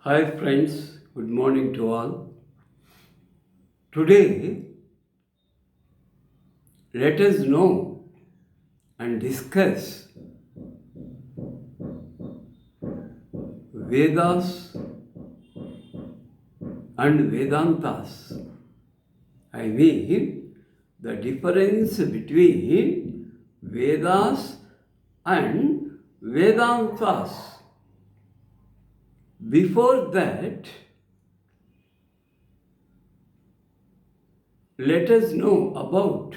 Hi friends, good morning to all. Today, let us know and discuss Vedas and Vedantas. I mean, the difference between Vedas and Vedantas. Before that, let us know about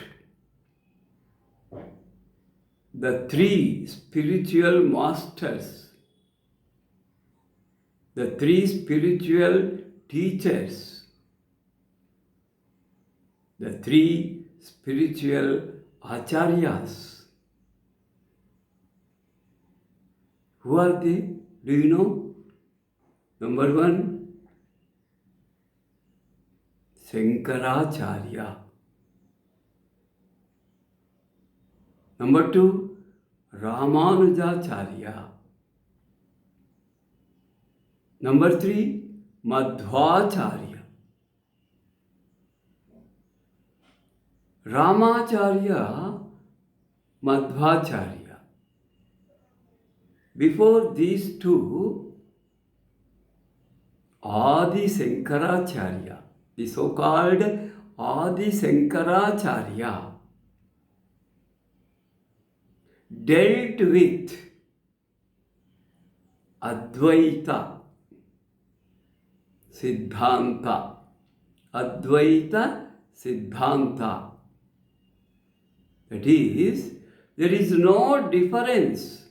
the three spiritual masters, the three spiritual teachers, the three spiritual acharyas. Who are they? Do you know? Number one, Shankaracharya. Number two, Ramanujacharya. Number three, Madhvacharya. Ramacharya, Madhvacharya. Before these two, Adi Shankaracharya, the so-called Adi Shankaracharya, dealt with Advaita Siddhanta. Advaita Siddhanta. That is, there is no difference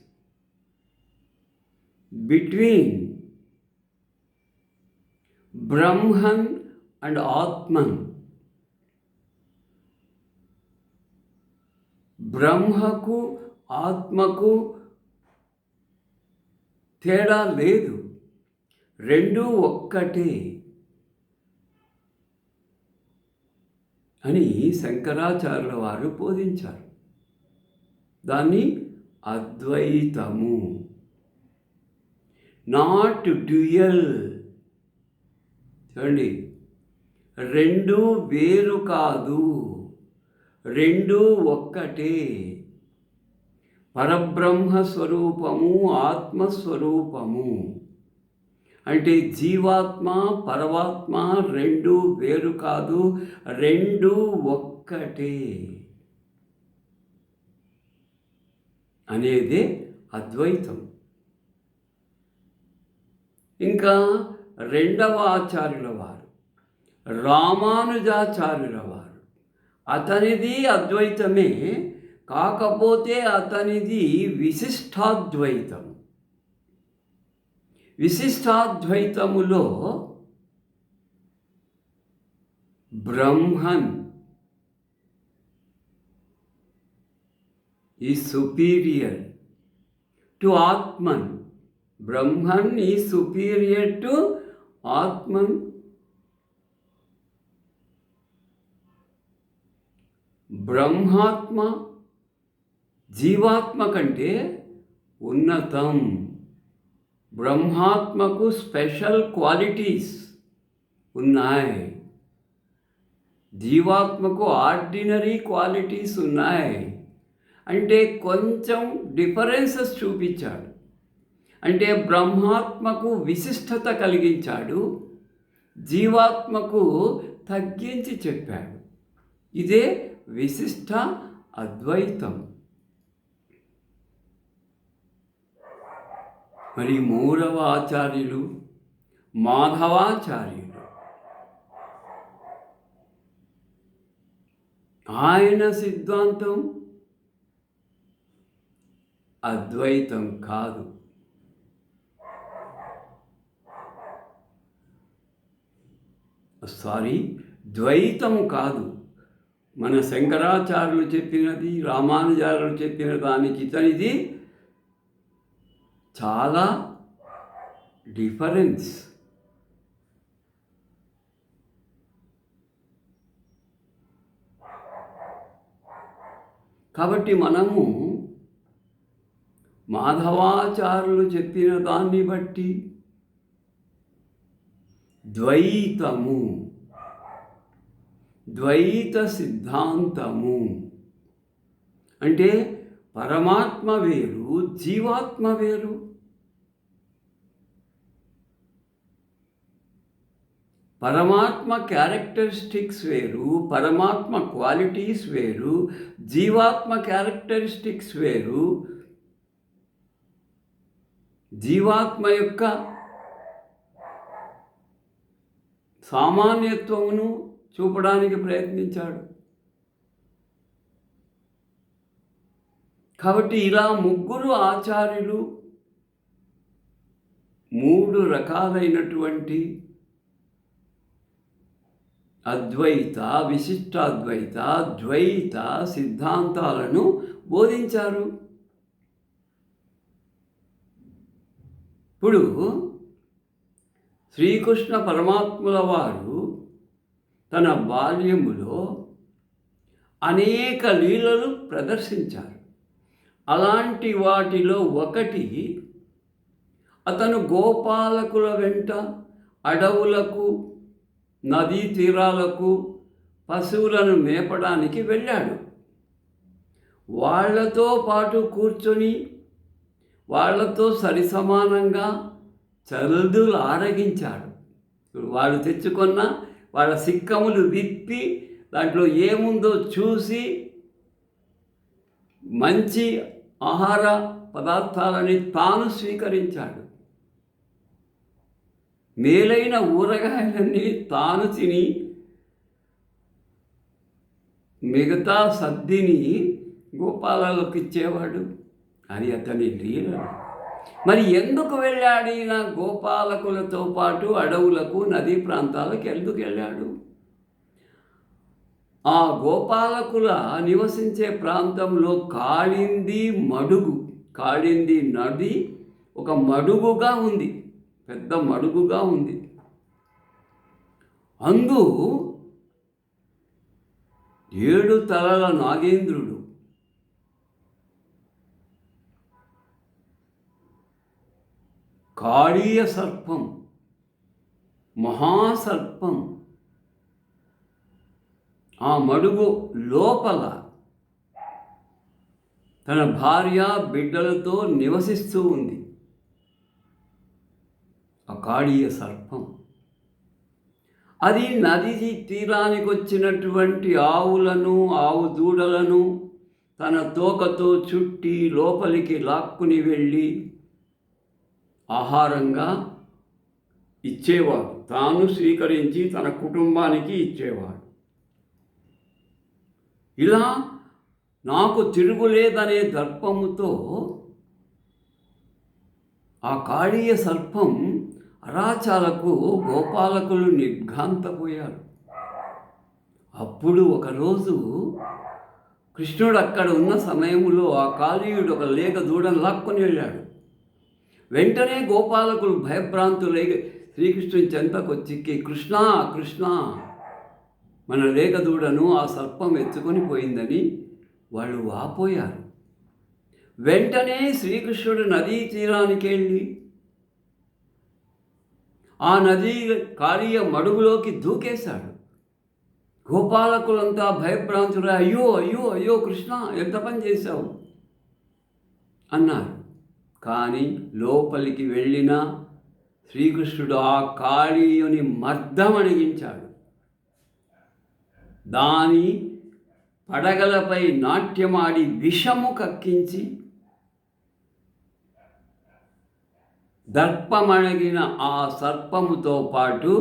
between Brahman and Atman. బ్రహ్మకు ఆత్మకు తేడా లేదు, రెండూ ఒక్కటే అని శంకరాచార్యుల వారు బోధించారు. దాన్ని అద్వైతము, నాట్ డ్యూయల్. చూడండి, రెండు వేరు కాదు, రెండు ఒక్కటే. పరబ్రహ్మ స్వరూపము, ఆత్మస్వరూపము. అంటే జీవాత్మ పరమాత్మ రెండు వేరు కాదు, రెండు ఒక్కటే అనేదే అద్వైతం. ఇంకా రెండవ ఆచార్యుల వారు రామానుజాచార్యుల వారు, అతనిది అద్వైతమే, కాకపోతే అతనిది విశిష్టాద్వైతం. విశిష్టాద్వైతములో Brahman is superior to Atman. Brahman is superior to Atman. బ్రహ్మాత్మ జీవాత్మ కంటే ఉన్నతం. బ్రహ్మాత్మకు స్పెషల్ క్వాలిటీస్ ఉన్నాయి, జీవాత్మకు ఆర్డినరీ క్వాలిటీస్ ఉన్నాయి. అంటే కొంచెం డిఫరెన్సెస్ చూపించాడు. అంటే బ్రహ్మాత్మకు విశిష్టత కలిగించాడు, జీవాత్మకు తగ్గించి చెప్పాడు. ఇదే విశిష్ట అద్వైతం. మరి మూడవ ఆచార్యులు మాధవాచార్యులు. ఆయన సిద్ధాంతం అద్వైతం కాదు, ద్వైతం కాదు. మన శంకరాచార్యులు చెప్పినది, రామానుజాచార్యులు చెప్పిన దానికి ఇతనిది చాలా డిఫరెన్స్. కాబట్టి మనము మాధవాచార్యులు చెప్పిన దాన్ని బట్టి ద్వైతము, ద్వైత సిద్ధాంతము అంటే పరమాత్మ వేరు, జీవాత్మ వేరు. పరమాత్మ క్యారెక్టరిస్టిక్స్ వేరు, పరమాత్మ క్వాలిటీస్ వేరు, జీవాత్మ క్యారెక్టరిస్టిక్స్ వేరు. జీవాత్మ యొక్క సామాన్యత్వమును చూపడానికి ప్రయత్నించాడు. కాబట్టి ఇలా ముగ్గురు ఆచార్యులు మూడు రకాలైనటువంటి అద్వైత, విశిష్టాద్వైత, ద్వైత సిద్ధాంతాలను బోధించారు. ఇప్పుడు శ్రీకృష్ణ పరమాత్ముల వారు తన బాల్యములో అనేక లీలలు ప్రదర్శించారు. అలాంటి వాటిలో ఒకటి, అతను గోపాలకుల వెంట అడవులకు, నదీ తీరాలకు పశువులను మేపడానికి వెళ్ళాడు. వాళ్లతో పాటు కూర్చొని వాళ్లతో సరిసమానంగా చరుదులు ఆరగించాడు. వాళ్ళు తెచ్చుకున్న వాళ్ళ సిక్కములు విప్పి దాంట్లో ఏముందో చూసి మంచి ఆహార పదార్థాలని తాను స్వీకరించాడు. మేలైన ఊరగాయలన్నీ తాను తిని మిగతా సద్దిని గోపాలకు ఇచ్చేవాడు. అది అతని లీల. మరి ఎందుకు వెళ్ళాడు ఈయన గోపాలకులతో పాటు అడవులకు, నదీ ప్రాంతాలకు ఎందుకు వెళ్ళాడు? ఆ గోపాలకుల నివసించే ప్రాంతంలో కాళింది నది ఒక మడుగుగా ఉంది, పెద్ద మడుగుగా ఉంది. అందు 7 తలల నాగేంద్రుడు కాళీయ సర్పం, మహాసర్పం ఆ మడుగు లోపల తన భార్య బిడ్డలతో నివసిస్తూ ఉంది. ఆ కాళీయ సర్పం అది నది తీరానికి వచ్చినటువంటి ఆవులను, ఆవు దూడలను తన తోకతో చుట్టి లోపలికి లాక్కుని వెళ్ళి ఆహారంగా ఇచ్చేవాడు. తాను స్వీకరించి తన కుటుంబానికి ఇచ్చేవాడు. ఇలా నాకు తిరుగులేదనే దర్పముతో ఆ కాళీయ సర్పం అరాచాలకు గోపాలకులు నిర్ఘాంతపోయారు. అప్పుడు ఒకరోజు కృష్ణుడు అక్కడ ఉన్న సమయంలో ఆ కాళీయుడు ఒక లేగ దూడను లాక్కొని వెళ్ళాడు. వెంటనే గోపాలకులు భయభ్రాంతులై శ్రీకృష్ణుని చెంతకొచ్చి, కృష్ణ కృష్ణ, మన లేగ దూడను ఆ సర్పం ఎత్తుకొని పోయిందని వాళ్ళు వాపోయారు. వెంటనే శ్రీకృష్ణుడు నదీ తీరానికి వెళ్ళి ఆ నదీ కాళీయ మడుగులోకి దూకేశాడు. గోపాలకులంతా భయభ్రాంతులై, అయ్యో అయ్యో అయ్యో కృష్ణ, ఎంత పని చేశావు అన్నారు. కానీ లోపలికి వెళ్ళిన శ్రీకృష్ణుడు ఆ కాళీయుని మర్దమణిగించాడు. దాని పడగలపై నాట్యమాడి విషము కక్కించి దర్పమణగిన ఆ సర్పముతో పాటు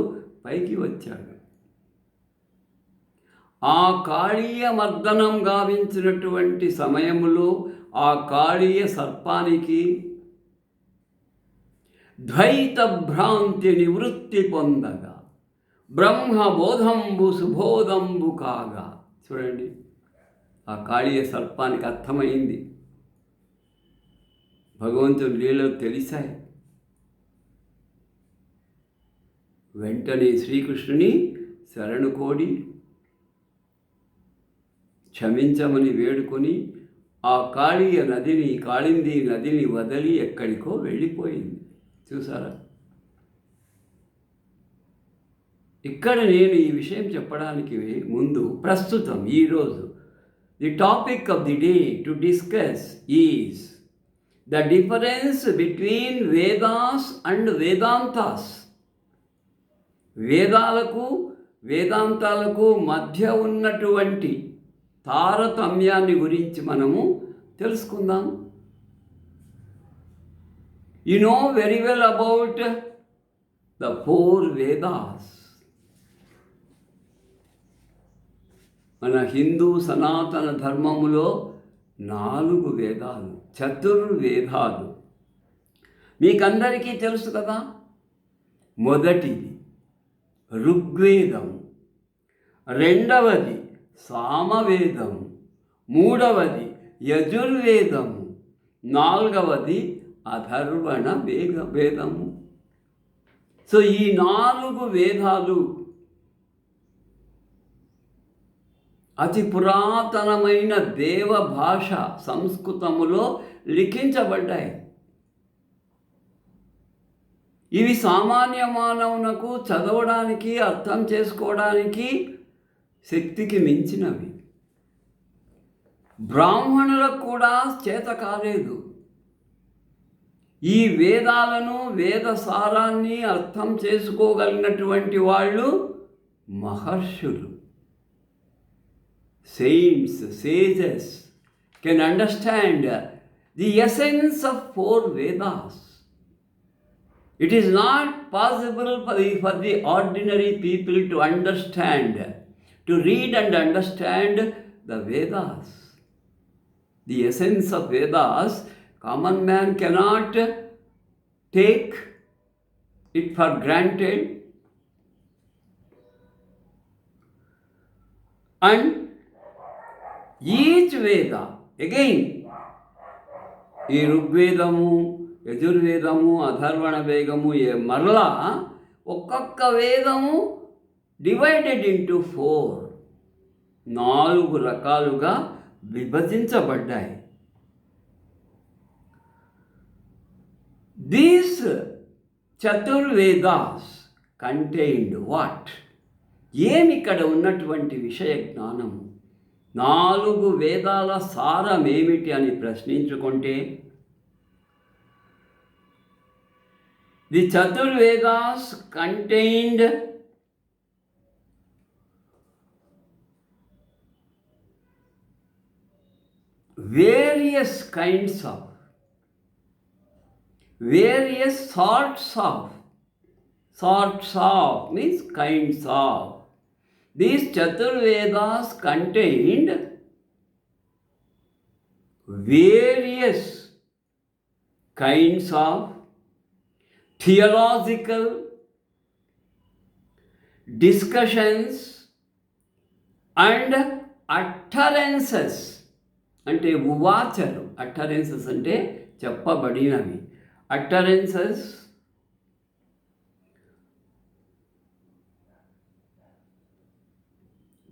పైకి వచ్చాడు. ఆ కాళీయ మర్దనం గావించినటువంటి సమయములో ఆ కాళీయ సర్పానికి ద్వైత భ్రాంతి నివృత్తి పొందగా బ్రహ్మబోధంబు సుబోధంబు కాగా. చూడండి, ఆ కాళీయ సర్పానికి అర్థమైంది, భగవంతుడి లీలలు తెలిసాయి. వెంటనే శ్రీకృష్ణుని శరణు కోడి క్షమించమని వేడుకొని ఆ కాళింది నదిని వదిలి ఎక్కడికో వెళ్ళిపోయింది. చూసారా? ఇక్కడ నేను ఈ విషయం చెప్పడానికి ముందు ప్రస్తుతం ఈరోజు the topic of the day to discuss is the difference between Vedas and Vedantas. వేదాలకు వేదాంతాలకు మధ్య ఉన్నటువంటి తారతమ్యాన్ని గురించి మనము తెలుసుకుందాం. You know very well about the 4 Vedas. మన హిందూ సనాతన ధర్మములో 4 వేదాలు, చతుర్వేదాలు మీకందరికీ తెలుసు కదా. మొదటిది ఋగ్వేదం, రెండవది సామవేదం, మూడవది యజుర్వేదము, నాలుగవది అథర్వణ వేదము. సో ఈ 4 వేదాలు అతి పురాతనమైన దేవ భాష సంస్కృతములో లిఖించబడ్డాయి. ఇవి సామాన్య మానవునకు చదవడానికి, అర్థం చేసుకోవడానికి శక్తికి మించినవి. బ్రాహ్మణులకు కూడా చేత కాలేదు. ఈ వేదాలను, వేద సారాన్ని అర్థం చేసుకోగలిగినటువంటి వాళ్ళు మహర్షులు. Saints, sages can understand the essence of 4 Vedas. It is not possible for the ordinary people to understand, to read and understand the Vedas. The essence of Vedas, common man cannot take it for granted. And each వేద again, ఈ ఋగ్వేదము, యజుర్వేదము, అథర్వణ వేదము మరలా ఒక్కొక్క వేదము divided into 4 రకాలుగా విభజించబడ్డాయి. These Chaturvedas contained what? ఏమిక్కడ ఉన్నటువంటి విషయ జ్ఞానము? 4 వేదాల సారమేమిటి అని ప్రశ్నించుకుంటే, the Chaturvedas contained various kinds of, various sorts of means kinds of. These Chaturvedas contained various kinds of theological discussions and utterances. అంటే ఉవాచలు, utterances అంటే చెప్పబడినవి, utterances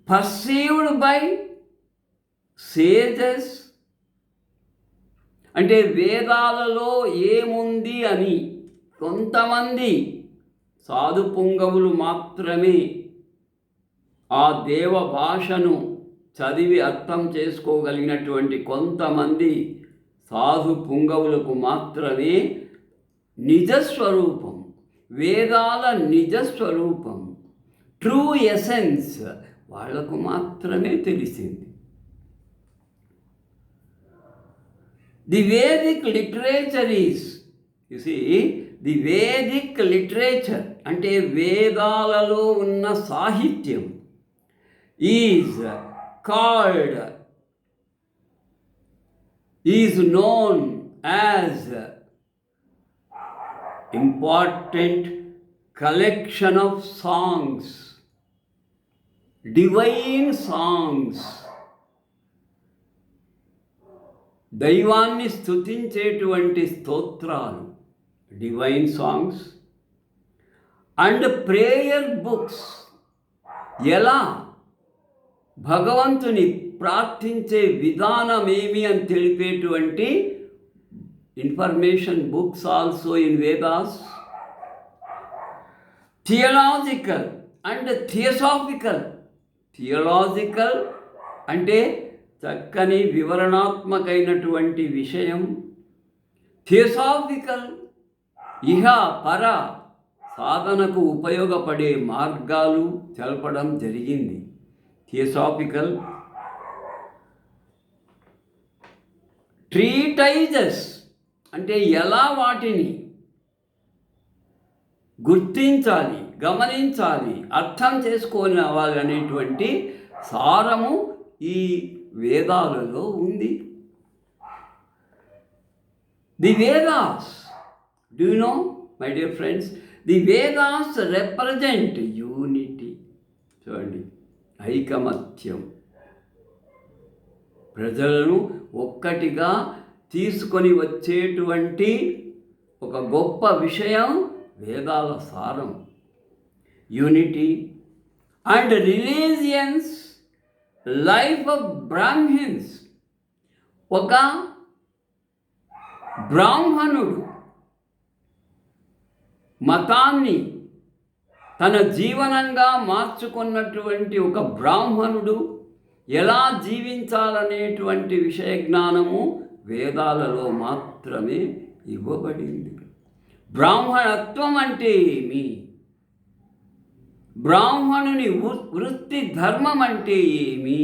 perceived by sages, అంటే వేదాలలో ఏముంది అని కొంతమంది సాధు పుంగవులు మాత్రమే ఆ దేవ భాషను చదివి అర్థం చేసుకోగలిగినటువంటి కొంతమంది సాధు పుంగవులకు మాత్రమే నిజస్వరూపం, వేదాల నిజస్వరూపం, ట్రూ ఎసెన్స్ వాళ్లకు మాత్రమే తెలిసింది. The Vedic literature is, you see, the Vedic literature అంటే వేదాలలో ఉన్న సాహిత్యం is called, is known as important collection of songs, divine songs. దైవాన్ని స్తుతించేటువంటి స్తోత్రాలు, divine songs, and prayer books. ఎలా భగవంతుని ప్రార్థించే విధానమేమి అని తెలిపేటువంటి information books also in Vedas. Theological and theological అంటే చక్కని వివరణాత్మకమైనటువంటి విషయం. థియోసాఫికల్ ఇహ పర సాధనకు ఉపయోగపడే మార్గాలు తెలపడం జరిగింది. థియోసాఫికల్ ట్రీటైజెస్ అంటే ఎలా వాటిని గుర్తించాలి, గమనించాలి, అర్థం చేసుకోవాలి అనేటువంటి సారము ఈ వేదాలలో ఉంది. The Vedas, do you know my dear friends, the Vedas represent unity. చూడండి, ఐకమత్యం, ప్రజలను ఒక్కటిగా తీసుకొని వచ్చేటువంటి ఒక గొప్ప విషయం వేదాల సారం. Unity and religions life of Brahmins. ఒక బ్రాహ్మణుడు మతాన్ని తన జీవనంగా మార్చుకున్నటువంటి ఒక బ్రాహ్మణుడు ఎలా జీవించాలనేటువంటి విషయ జ్ఞానము వేదాలలో మాత్రమే ఇవ్వబడింది. బ్రాహ్మణత్వం అంటే ఏమి, బ్రాహ్మణుని వృత్తి ధర్మం అంటే ఏమి,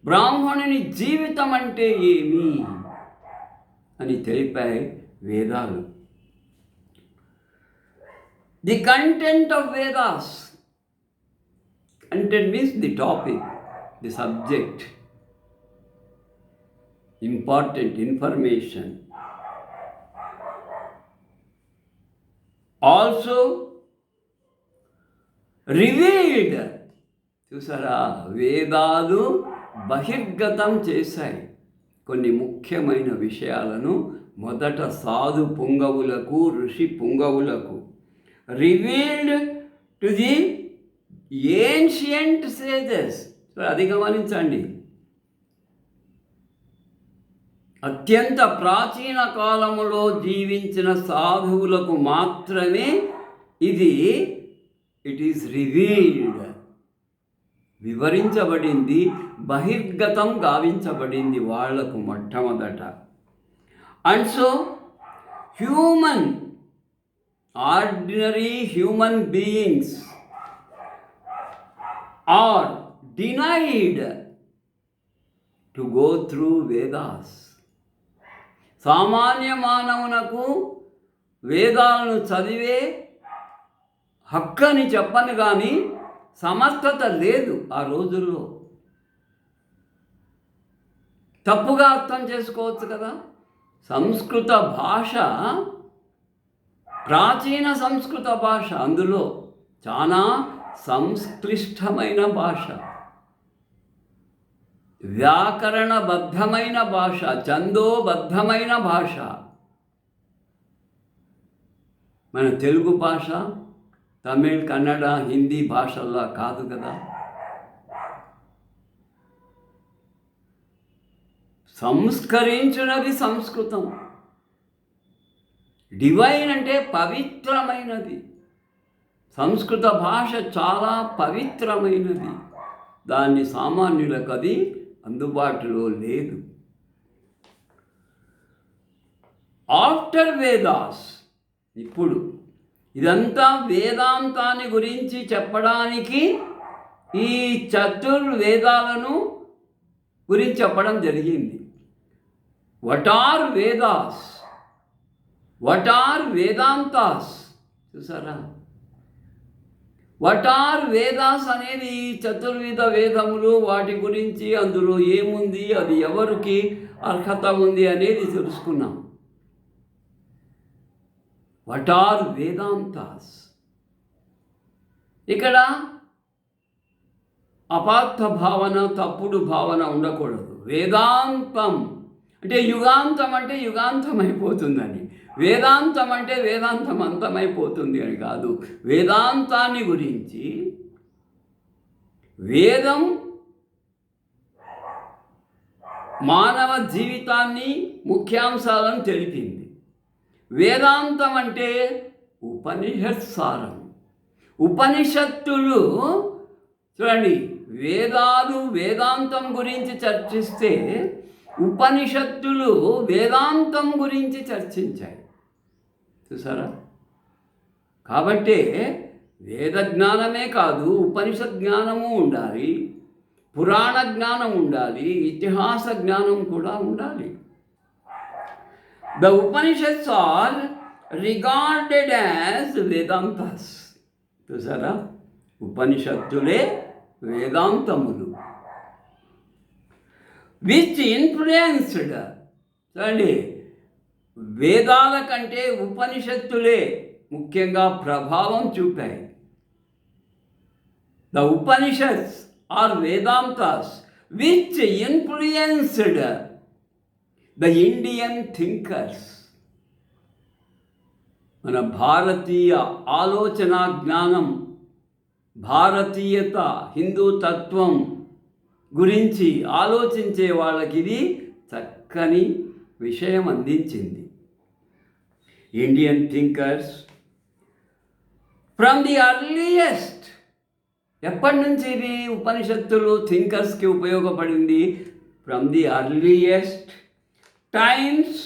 బ్రాహ్మణుని జీవితం అంటే ఏమి అని తెలిపాయి వేదాలు. The content of Vedas, content means the topic, the subject, important information. Also revealed. చూసారా, వేదాలు బహిర్గతం చేశాయి కొన్ని ముఖ్యమైన విషయాలను. మొదట సాధు పుంగవులకు, ఋషి పుంగవులకు revealed to the ancient sages. అది గమనించండి, అత్యంత ప్రాచీన కాలములో జీవించిన సాధువులకు మాత్రమే ఇట్ ఈస్ రివీల్డ్, వివరించబడింది, బహిర్గతం గావించబడింది వాళ్లకు మొట్టమొదట. And so ordinary human beings are denied to go through Vedas. సామాన్య మానవునకు వేదాలను చదివే హక్కని చెప్పను కానీ సమర్థత లేదు ఆ రోజుల్లో. తప్పుగా అర్థం చేసుకోవచ్చు కదా. సంస్కృత భాష ప్రాచీన సంస్కృత భాష, అందులో చాలా సంక్లిష్టమైన భాష, వ్యాకరణబద్ధమైన భాష, ఛందోబద్ధమైన భాష. మన తెలుగు భాష తమిళ్, కన్నడ, హిందీ భాషల్లా కాదు కదా. సంస్కరించినది సంస్కృతం. డివైన్ అంటే పవిత్రమైనది. సంస్కృత భాష చాలా పవిత్రమైనది. దాన్ని సామాన్యులకు అది అందుబాటులో లేదు. ఆఫ్టర్ వేదాస్, ఇప్పుడు ఇదంతా వేదాంతాన్ని గురించి చెప్పడానికి ఈ చతుర్వేదాలను గురించి చెప్పడం జరిగింది. What are Vedas, what are Vedantas. చూసారా, వాట్ ఆర్ వేదాస్ అనేది చతుర్విధ వేదములు, వాటి గురించి అందులో ఏముంది, అది ఎవరికి అర్హత ఉంది అనేది తెలుసుకున్నాం. What are Vedantas. ఇక్కడ అపార్థ భావన, తప్పుడు భావన ఉండకూడదు. వేదాంతం అంటే యుగాంతం, అంటే యుగాంతం అయిపోతుందని. వేదాంతం అంటే వేదాంతం అంతమైపోతుంది అని కాదు. వేదాంతాన్ని గురించి వేదం మానవ జీవితాన్ని ముఖ్యాంశాలను తెలిపింది. వేదాంతం అంటే ఉపనిషత్ సారం. ఉపనిషత్తులు చూడండి, వేదాలు వేదాంతం గురించి చర్చిస్తే ఉపనిషత్తులు వేదాంతం గురించి చర్చించాయి. చూసారా? కాబట్టే వేద జ్ఞానమే కాదు, ఉపనిషత్ జ్ఞానము ఉండాలి, పురాణ జ్ఞానం ఉండాలి, ఇతిహాస జ్ఞానం కూడా ఉండాలి. The Upanishads are regarded as Vedantas. చూసారా? ఉపనిషత్తులే వేదాంతములు. విచ్ ఇన్ఫ్లుయెన్స్డ్, చూడండి, వేదాల కంటే ఉపనిషత్తులే ముఖ్యంగా ప్రభావం చూపాయి. The Upanishads are Vedantas which influenced the Indian thinkers. మన భారతీయ ఆలోచన జ్ఞానం, భారతీయత, హిందూ తత్వం గురించి ఆలోచించే వాళ్ళకి ఇది చక్కని విషయం అందించింది. Indian thinkers from the earliest, ఎప్పటి నుంచి ఇది ఉపనిషత్తులు థింకర్స్కి ఉపయోగపడింది? ఫ్రమ్ ది అర్లియెస్ట్ టైమ్స్,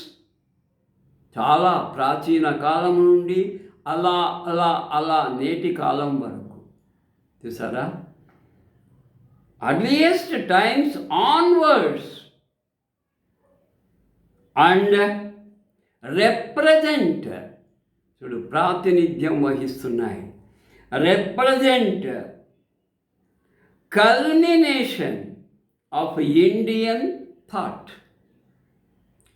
చాలా ప్రాచీన కాలం నుండి అలా అలా అలా నేటి కాలం వరకు. చూసారా? Earliest times onwards and represent, చూడు, ప్రాతినిధ్యం వహిస్తున్నాయి. Represent culmination of Indian thought.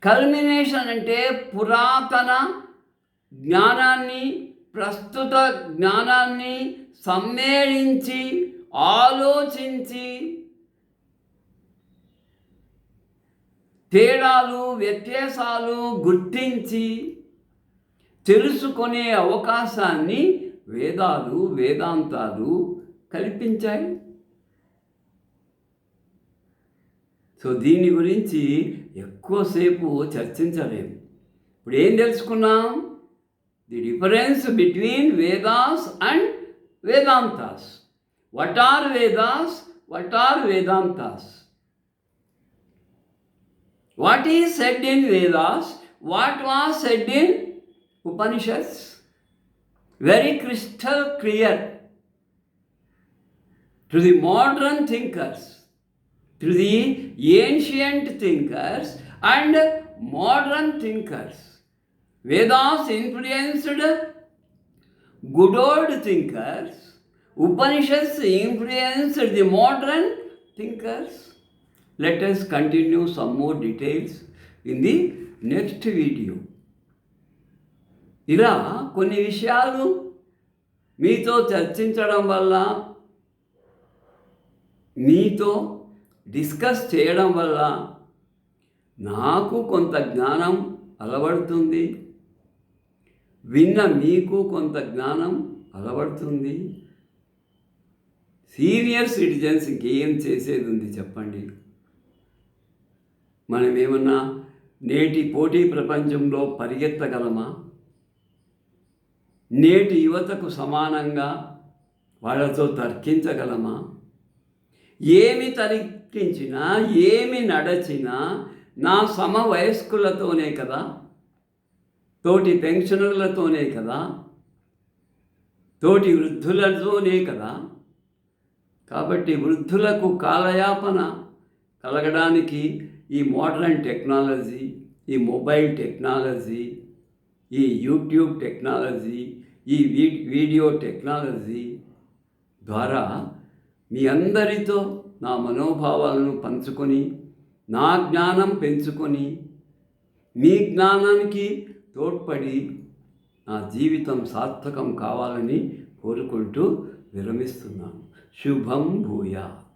Culmination అంటే పురాతన జ్ఞానాన్ని, ప్రస్తుత జ్ఞానాన్ని సమ్మేళించి ఆలోచించి తేడాలు వ్యత్యాసాలు గుర్తించి తెలుసుకునే అవకాశాన్ని వేదాలు వేదాంతాలు కల్పించాయి. సో దీని గురించి ఎక్కువసేపు చర్చించలేము. ఇప్పుడు ఏం తెలుసుకున్నాం? The difference between Vedas and Vedantas. What are Vedas? What are Vedantas? What is said in Vedas? What was said in Upanishads? Very crystal clear to the modern thinkers, to the ancient thinkers and modern thinkers. Vedas influenced good old thinkers. Upanishads influenced the modern thinkers. Let us continue some more details in the next video. ఇలా కొన్ని విషయాలు మీతో చర్చించడం వల్ల, మీతో discuss చేయడం వల్ల నాకు కొంత జ్ఞానం అలవడుతుంది, విన్న మీకు కొంత జ్ఞానం అలవడుతుంది. సీనియర్ సిటిజన్స్ ఇంకేం చేసేది ఉంది చెప్పండి? మనం ఏమన్నా నేటి పోటీ ప్రపంచంలో పరిగెత్తగలమా? నేటి యువతకు సమానంగా వాళ్ళతో తర్కించగలమా? ఏమి తర్కించినా, ఏమి నడచినా నా సమవయస్కులతోనే కదా, తోటి పెన్షనర్లతోనే కదా, తోటి వృద్ధులతోనే కదా. కాబట్టి వృద్ధులకు కాలయాపన కలగడానికి ఈ మోడర్న్ టెక్నాలజీ, ఈ మొబైల్ టెక్నాలజీ, ఈ యూట్యూబ్ టెక్నాలజీ, ఈ వీడియో టెక్నాలజీ ద్వారా మీ అందరితో నా మనోభావాలను పంచుకొని, నా జ్ఞానం పెంచుకొని, మీ జ్ఞానానికి తోడ్పడి నా జీవితం సార్థకం కావాలని కోరుకుంటూ విరమిస్తున్నాను. శుభం భూయాత్.